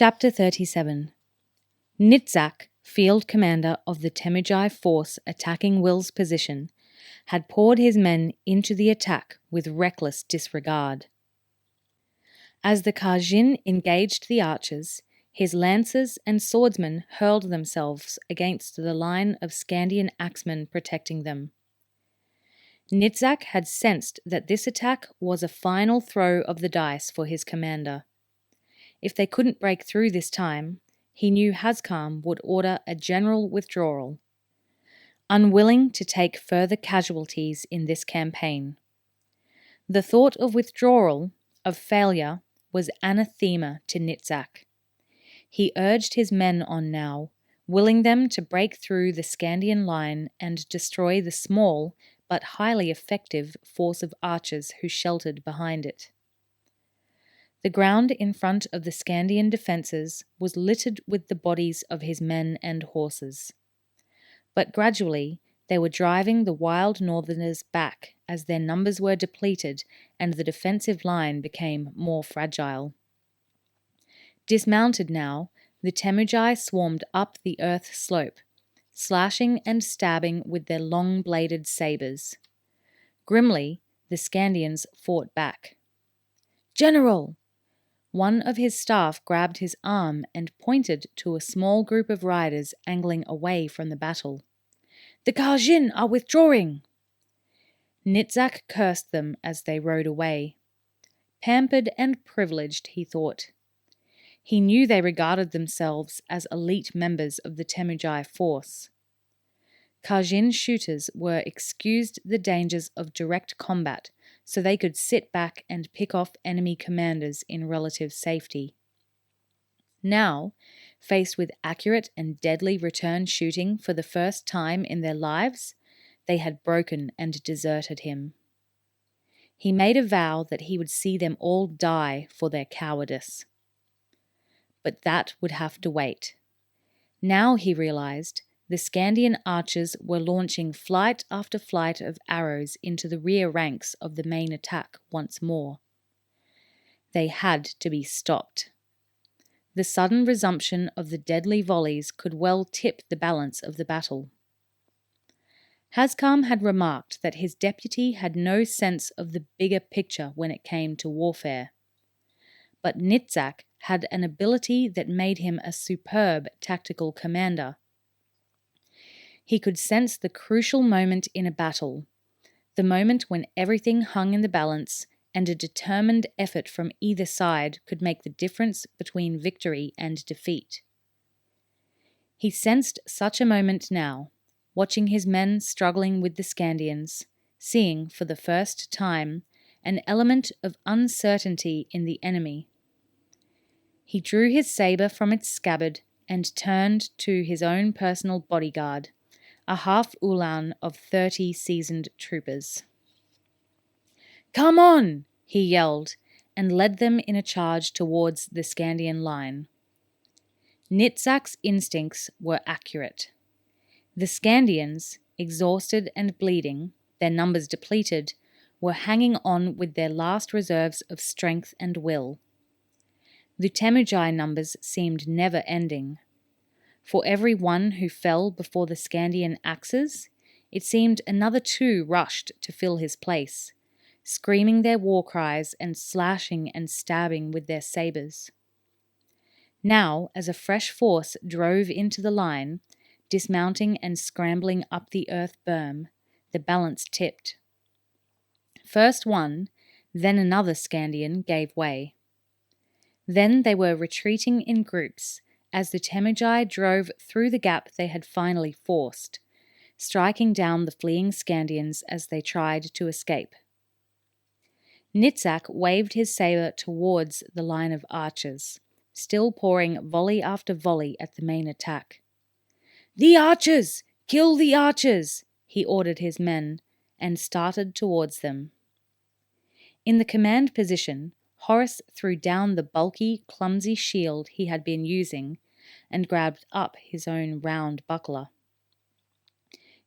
Chapter 37. Nitzak, field commander of the Temujai force attacking Will's position, had poured his men into the attack with reckless disregard. As the Kajin engaged the archers, his lancers and swordsmen hurled themselves against the line of Skandian axemen protecting them. Nitzak had sensed that this attack was a final throw of the dice for his commander. If they couldn't break through this time, he knew Hazkam would order a general withdrawal. Unwilling to take further casualties in this campaign, the thought of withdrawal, of failure, was anathema to Nitzak. He urged his men on now, willing them to break through the Skandian line and destroy the small but highly effective force of archers who sheltered behind it. The ground in front of the Skandian defences was littered with the bodies of his men and horses. But gradually they were driving the wild northerners back as their numbers were depleted and the defensive line became more fragile. Dismounted now, the Temujai swarmed up the earth slope, slashing and stabbing with their long-bladed sabres. Grimly, the Skandians fought back. "General!" One of his staff grabbed his arm and pointed to a small group of riders angling away from the battle. "The Kajin are withdrawing!" Nitzak cursed them as they rode away. Pampered and privileged, he thought. He knew they regarded themselves as elite members of the Temujai force. Kajin shooters were excused the dangers of direct combat so they could sit back and pick off enemy commanders in relative safety. Now, faced with accurate and deadly return shooting for the first time in their lives, they had broken and deserted him. He made a vow that he would see them all die for their cowardice. But that would have to wait. Now, he realized, the Skandian archers were launching flight after flight of arrows into the rear ranks of the main attack once more. They had to be stopped. The sudden resumption of the deadly volleys could well tip the balance of the battle. Hazkam had remarked that his deputy had no sense of the bigger picture when it came to warfare. But Nitzak had an ability that made him a superb tactical commander. He could sense the crucial moment in a battle, the moment when everything hung in the balance and a determined effort from either side could make the difference between victory and defeat. He sensed such a moment now, watching his men struggling with the Skandians, seeing for the first time an element of uncertainty in the enemy. He drew his sabre from its scabbard and turned to his own personal bodyguard, a half-ulan of 30 seasoned troopers. "Come on!" he yelled, and led them in a charge towards the Skandian line. Nitzak's instincts were accurate. The Skandians, exhausted and bleeding, their numbers depleted, were hanging on with their last reserves of strength and will. The Temujai numbers seemed never-ending. For every one who fell before the Skandian axes, it seemed another 2 rushed to fill his place, screaming their war cries and slashing and stabbing with their sabres. Now, as a fresh force drove into the line, dismounting and scrambling up the earth berm, the balance tipped. First one, then another Skandian gave way. Then they were retreating in groups, as the Temujai drove through the gap they had finally forced, striking down the fleeing Skandians as they tried to escape. Nitzak waved his sabre towards the line of archers, still pouring volley after volley at the main attack. "The archers! Kill the archers!" he ordered his men, and started towards them. In the command position, Horace threw down the bulky, clumsy shield he had been using and grabbed up his own round buckler.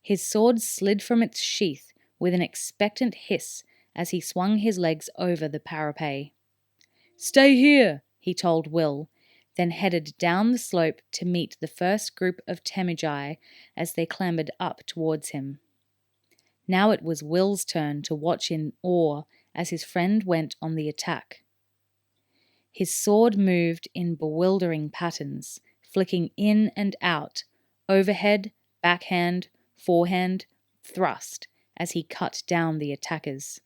His sword slid from its sheath with an expectant hiss as he swung his legs over the parapet. "Stay here," he told Will, then headed down the slope to meet the first group of Temujai as they clambered up towards him. Now it was Will's turn to watch in awe as his friend went on the attack. His sword moved in bewildering patterns, flicking in and out, overhead, backhand, forehand, thrust, as he cut down the attackers.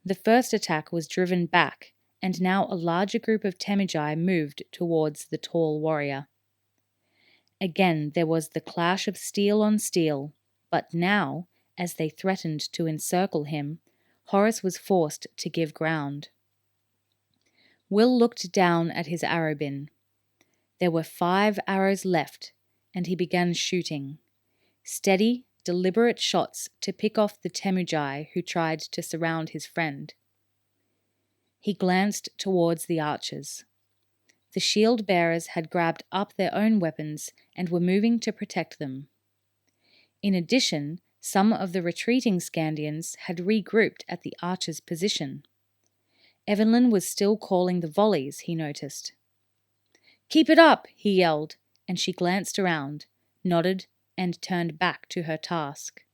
The first attack was driven back, and now a larger group of Temujai moved towards the tall warrior. Again there was the clash of steel on steel, but now, as they threatened to encircle him, Horace was forced to give ground. Will looked down at his arrow bin. There were 5 arrows left, and he began shooting. Steady, deliberate shots to pick off the Temujai who tried to surround his friend. He glanced towards the archers. The shield bearers had grabbed up their own weapons and were moving to protect them. In addition, some of the retreating Skandians had regrouped at the archers' position. Evanlyn was still calling the volleys, he noticed. "Keep it up," he yelled, and she glanced around, nodded, and turned back to her task.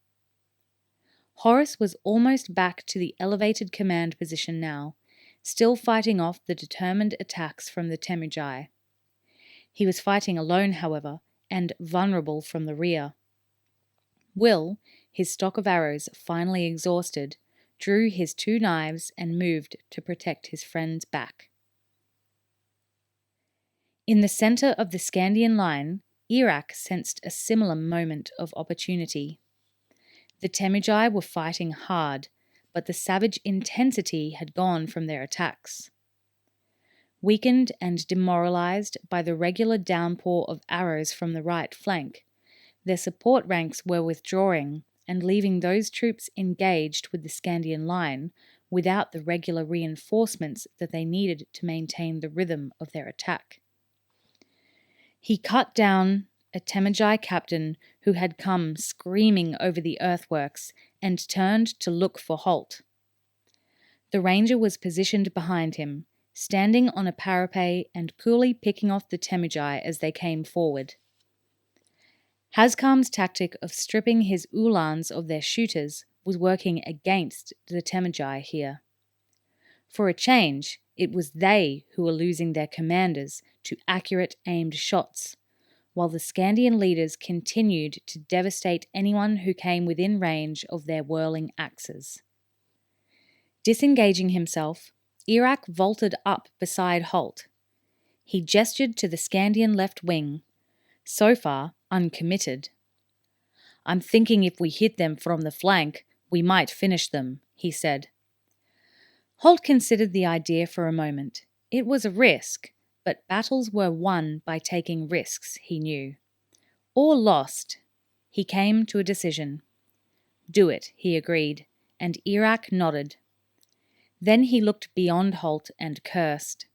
Horace was almost back to the elevated command position now, still fighting off the determined attacks from the Temujai. He was fighting alone, however, and vulnerable from the rear. Will, his stock of arrows finally exhausted, drew his 2 knives and moved to protect his friend's back. In the centre of the Skandian line, Iraq sensed a similar moment of opportunity. The Temujai were fighting hard, but the savage intensity had gone from their attacks. Weakened and demoralized by the regular downpour of arrows from the right flank, their support ranks were withdrawing and leaving those troops engaged with the Skandian line without the regular reinforcements that they needed to maintain the rhythm of their attack. He cut down a Temujai captain who had come screaming over the earthworks and turned to look for Halt. The ranger was positioned behind him, standing on a parapet and coolly picking off the Temujai as they came forward. Haskam's tactic of stripping his Uhlans of their shooters was working against the Temujai here. For a change, it was they who were losing their commanders to accurate aimed shots, while the Skandian leaders continued to devastate anyone who came within range of their whirling axes. Disengaging himself, Iraq vaulted up beside Halt. He gestured to the Skandian left wing, so far uncommitted. "I'm thinking if we hit them from the flank, we might finish them," he said. Halt considered the idea for a moment. It was a risk, but battles were won by taking risks, he knew. Or lost. He came to a decision. "Do it," he agreed, and Iraq nodded. Then he looked beyond Halt and cursed.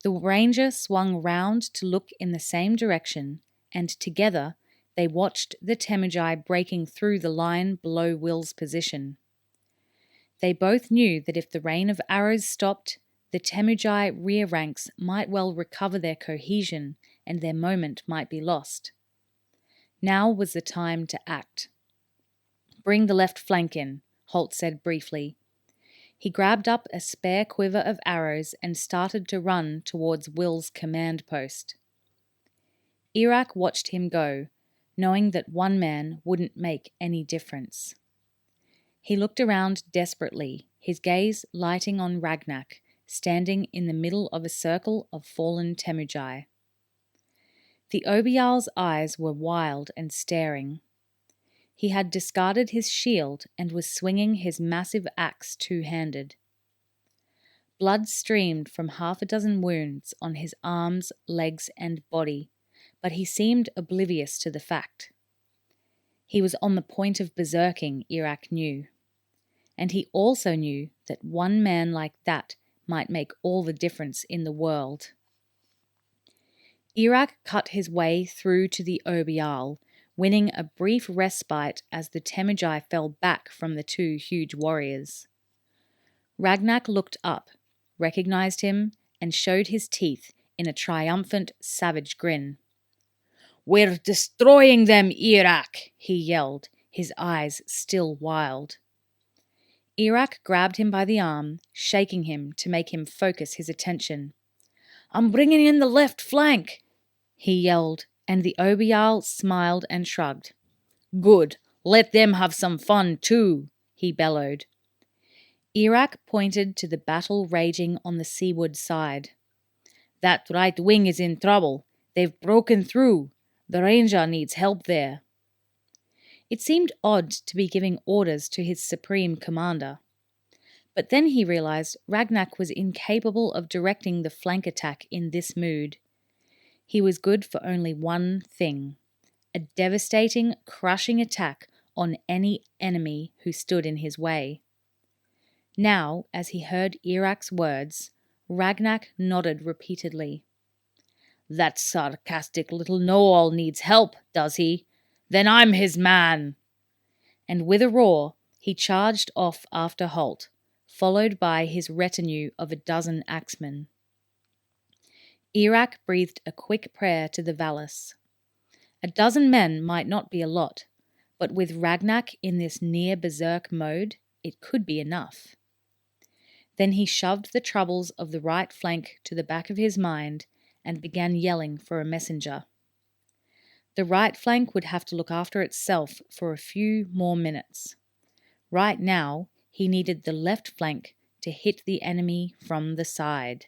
The ranger swung round to look in the same direction, and together they watched the Temujai breaking through the line below Will's position. They both knew that if the rain of arrows stopped, the Temujai rear ranks might well recover their cohesion and their moment might be lost. Now was the time to act. "Bring the left flank in," Halt said briefly. He grabbed up a spare quiver of arrows and started to run towards Will's command post. Iraq watched him go, knowing that one man wouldn't make any difference. He looked around desperately, his gaze lighting on Ragnak, standing in the middle of a circle of fallen Temujai. The Obial's eyes were wild and staring. He had discarded his shield and was swinging his massive axe two-handed. Blood streamed from 6 wounds on his arms, legs, and body, but he seemed oblivious to the fact. He was on the point of berserking, Iraq knew. And he also knew that one man like that might make all the difference in the world. Iraq cut his way through to the Obial, winning a brief respite as the Temujai fell back from the 2 huge warriors. Ragnak looked up, recognized him, and showed his teeth in a triumphant, savage grin. "We're destroying them, Iraq!" he yelled, his eyes still wild. Iraq grabbed him by the arm, shaking him to make him focus his attention. "I'm bringing in the left flank," he yelled, and the Obial smiled and shrugged. "Good, let them have some fun too," he bellowed. Iraq pointed to the battle raging on the seaward side. "That right wing is in trouble. They've broken through. The ranger needs help there." It seemed odd to be giving orders to his supreme commander. But then he realized Ragnak was incapable of directing the flank attack in this mood. He was good for only one thing: a devastating, crushing attack on any enemy who stood in his way. Now, as he heard Iraq's words, Ragnak nodded repeatedly. "That sarcastic little know-all needs help, does he? Then I'm his man!" And with a roar, he charged off after Halt, followed by his retinue of 12 axemen. Iraq breathed a quick prayer to the Valis. 12 men might not be a lot, but with Ragnak in this near berserk mode, it could be enough. Then he shoved the troubles of the right flank to the back of his mind and began yelling for a messenger. The right flank would have to look after itself for a few more minutes. Right now, he needed the left flank to hit the enemy from the side.